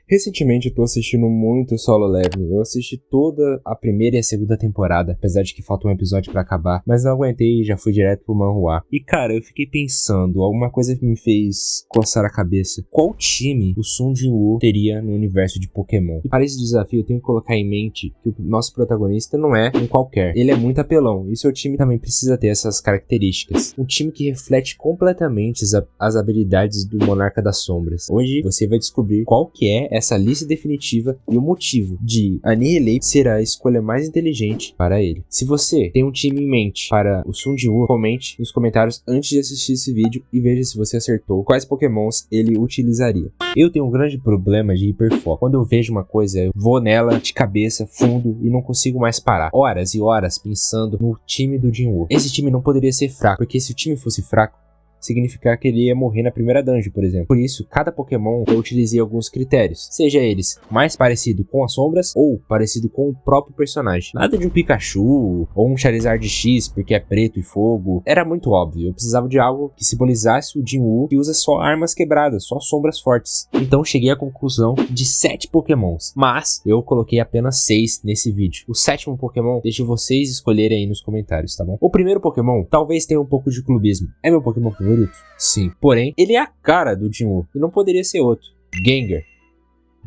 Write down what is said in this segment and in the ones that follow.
Recentemente eu tô assistindo muito Solo Leveling. Eu assisti toda a primeira e a segunda temporada, apesar de que falta um episódio pra acabar, mas não aguentei e já fui direto pro manhwa. E cara, eu fiquei pensando, alguma coisa que me fez coçar a cabeça. Qual time o Sun Jin-woo teria no universo de Pokémon? E para esse desafio eu tenho que colocar em mente que o nosso protagonista não é um qualquer. Ele é muito apelão e seu time também precisa ter essas características. Um time que reflete completamente as habilidades do Monarca das Sombras. Hoje você vai descobrir qual que é essa lista definitiva e o motivo de Annihilate ser a escolha mais inteligente para ele. Se você tem um time em mente para o Sun Jin-woo, comente nos comentários antes de assistir esse vídeo e veja se você acertou quais pokémons ele utilizaria. Eu tenho um grande problema de hiperfoco. Quando eu vejo uma coisa, eu vou nela de cabeça, fundo e não consigo mais parar. Horas e horas pensando no time do Jin-woo. Esse time não poderia ser fraco, porque se o time fosse fraco, significar que ele ia morrer na primeira dungeon, por exemplo. Por isso, cada Pokémon eu utilizei alguns critérios, seja eles mais parecido com as sombras ou parecido com o próprio personagem. Nada de um Pikachu ou um Charizard X porque é preto e fogo, era muito óbvio. Eu precisava de algo que simbolizasse o Jin-woo, que usa só armas quebradas, só sombras fortes. Então cheguei à conclusão de 7 Pokémons, mas eu coloquei apenas 6 nesse vídeo. O 7º Pokémon, deixe vocês escolherem aí nos comentários, tá bom? O primeiro Pokémon talvez tenha um pouco de clubismo. É meu Pokémon favorito? Sim, porém, ele é a cara do Jin-woo e não poderia ser outro. Gengar.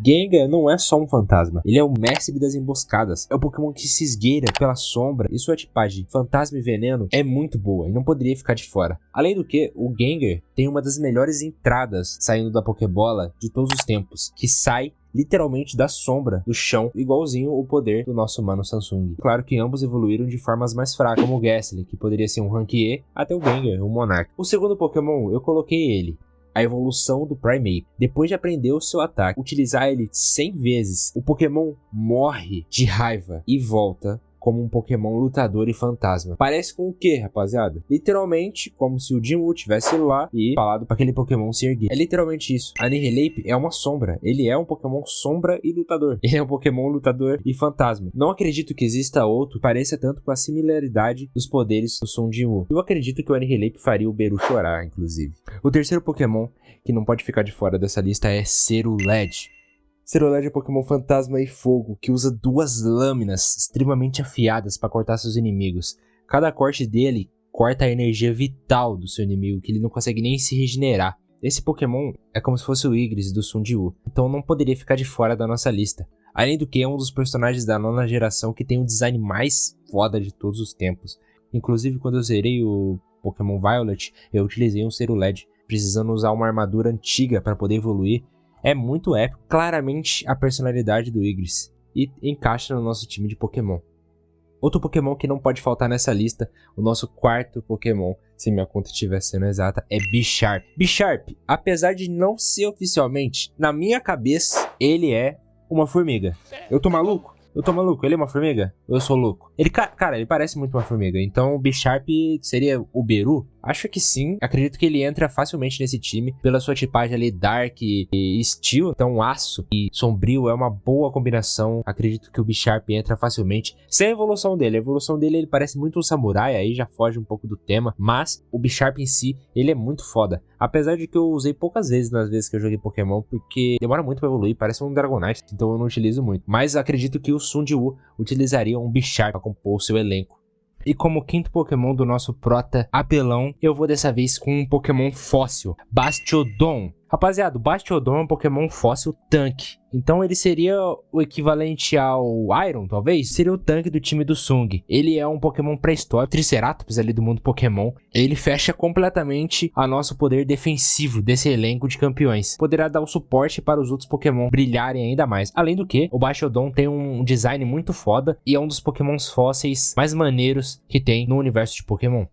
Gengar não é só um fantasma, ele é o mestre das emboscadas. É o Pokémon que se esgueira pela sombra e sua tipagem fantasma e veneno é muito boa e não poderia ficar de fora. Além do que, o Gengar tem uma das melhores entradas saindo da Pokébola de todos os tempos, que sai literalmente da sombra do chão, igualzinho o poder do nosso mano Samsung. Claro que ambos evoluíram de formas mais fracas, como o Gastly, que poderia ser um Rank E, até o Gengar, o Monarca. O segundo Pokémon, eu coloquei ele, a evolução do Primeape. Depois de aprender o seu ataque, utilizar ele 100 vezes, o Pokémon morre de raiva e volta como um Pokémon lutador e fantasma. Parece com o que, rapaziada? Literalmente, como se o Jin-woo tivesse lá e falado para aquele Pokémon se erguer. É literalmente isso. Annihilate é uma sombra. Ele é um Pokémon sombra e lutador. Ele é um Pokémon lutador e fantasma. Não acredito que exista outro que pareça tanto com a similaridade dos poderes do Sun Jin-woo. Eu acredito que o Annihilate faria o Beru chorar, inclusive. O terceiro Pokémon que não pode ficar de fora dessa lista é Cerulege. Cerulege é um Pokémon fantasma e fogo que usa 2 lâminas extremamente afiadas para cortar seus inimigos. Cada corte dele corta a energia vital do seu inimigo, que ele não consegue nem se regenerar. Esse Pokémon é como se fosse o Igris do Sun Jin-woo, então não poderia ficar de fora da nossa lista. Além do que é um dos personagens da 9ª geração que tem o design mais foda de todos os tempos. Inclusive quando eu zerei o Pokémon Violet, eu utilizei um Cerulege, precisando usar uma armadura antiga para poder evoluir. É muito épico, claramente a personalidade do Igris, e encaixa no nosso time de Pokémon. Outro Pokémon que não pode faltar nessa lista, o nosso 4º Pokémon, se minha conta estiver sendo exata, é Bisharp. Bisharp, apesar de não ser oficialmente, na minha cabeça, ele é uma formiga. Eu tô maluco? Ele é uma formiga? Eu sou louco? Cara, ele parece muito uma formiga. Então o Bisharp seria o Beru? Acho que sim. Acredito que ele entra facilmente nesse time pela sua tipagem ali Dark e Steel. Então aço e sombrio é uma boa combinação. Acredito que o Bisharp entra facilmente. Sem a evolução dele. A evolução dele ele parece muito um samurai. Aí já foge um pouco do tema. Mas o Bisharp em si, ele é muito foda. Apesar de que eu usei poucas vezes nas vezes que eu joguei Pokémon. Porque demora muito pra evoluir. Parece um Dragonite. Então eu não utilizo muito. Mas acredito que o Sun Jin-woo utilizaria um Bisharp para compor o seu elenco. E como 5º Pokémon do nosso prota apelão, eu vou dessa vez com um Pokémon fóssil, Bastiodon. Rapaziada, o Bastiodon é um Pokémon fóssil tanque. Então ele seria o equivalente ao Iron, talvez? Seria o tanque do time do Sung. Ele é um Pokémon pré-histórico, Triceratops ali do mundo Pokémon. Ele fecha completamente a nosso poder defensivo desse elenco de campeões. Poderá dar o suporte para os outros Pokémon brilharem ainda mais. Além do que, o Bastiodon tem um design muito foda e é um dos Pokémons fósseis mais maneiros que tem no universo de Pokémon.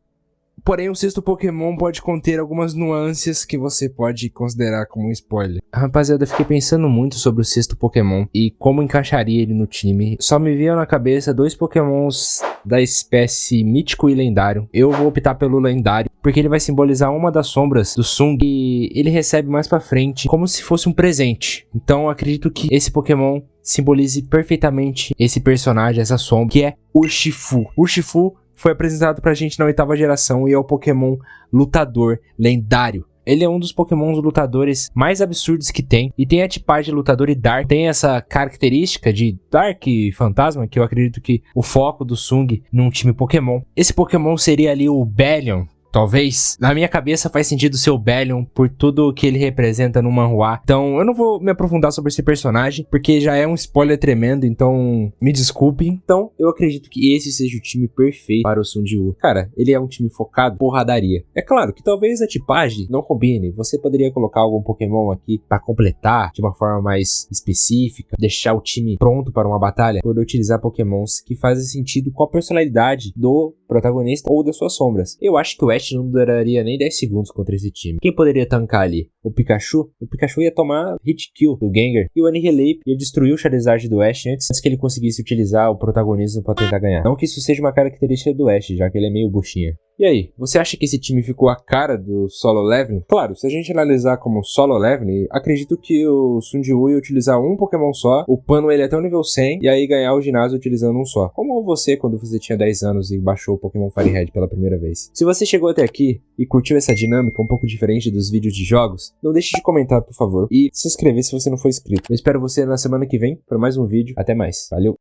Porém, o 6º Pokémon pode conter algumas nuances que você pode considerar como um spoiler. Rapaziada, eu fiquei pensando muito sobre o 6º Pokémon e como encaixaria ele no time. Só me veio na cabeça 2 Pokémons da espécie mítico e lendário. Eu vou optar pelo lendário, porque ele vai simbolizar uma das sombras do Sung e ele recebe mais pra frente como se fosse um presente. Então, eu acredito que esse Pokémon simbolize perfeitamente esse personagem, essa sombra, que é Urshifu. Urshifu foi apresentado pra gente na 8ª geração e é o Pokémon lutador lendário. Ele é um dos pokémons lutadores mais absurdos que tem, e tem a tipagem de lutador e Dark, tem essa característica de Dark e Fantasma, que eu acredito que o foco do Sung num time Pokémon. Esse Pokémon seria ali o Bellion, talvez. Na minha cabeça faz sentido ser o Bellion por tudo que ele representa no manhwa. Então eu não vou me aprofundar sobre esse personagem, porque já é um spoiler tremendo, então me desculpem. Então eu acredito que esse seja o time perfeito para o Sun Jiwoo. Cara, ele é um time focado em porradaria. É claro que talvez a tipagem não combine. Você poderia colocar algum Pokémon aqui para completar de uma forma mais específica, deixar o time pronto para uma batalha, por utilizar Pokémons que fazem sentido com a personalidade do protagonista ou das suas sombras. Eu acho que o Ash não duraria nem 10 segundos contra esse time. Quem poderia tancar ali? O Pikachu? O Pikachu ia tomar hit kill do Gengar, e o Annihilape ia destruir o Charizard do Ash antes que ele conseguisse utilizar o protagonismo para tentar ganhar. Não que isso seja uma característica do Ash, já que ele é meio buchinha. E aí, você acha que esse time ficou a cara do solo leveling? Claro, se a gente analisar como solo leveling, acredito que o Sun Jiwoo ia utilizar um Pokémon só, upando ele até o nível 100, e aí ganhar o ginásio utilizando um só. Como você, quando você tinha 10 anos e baixou o Pokémon Fire Red pela primeira vez. Se você chegou até aqui e curtiu essa dinâmica um pouco diferente dos vídeos de jogos, não deixe de comentar, por favor, e se inscrever se você não for inscrito. Eu espero você na semana que vem para mais um vídeo. Até mais. Valeu!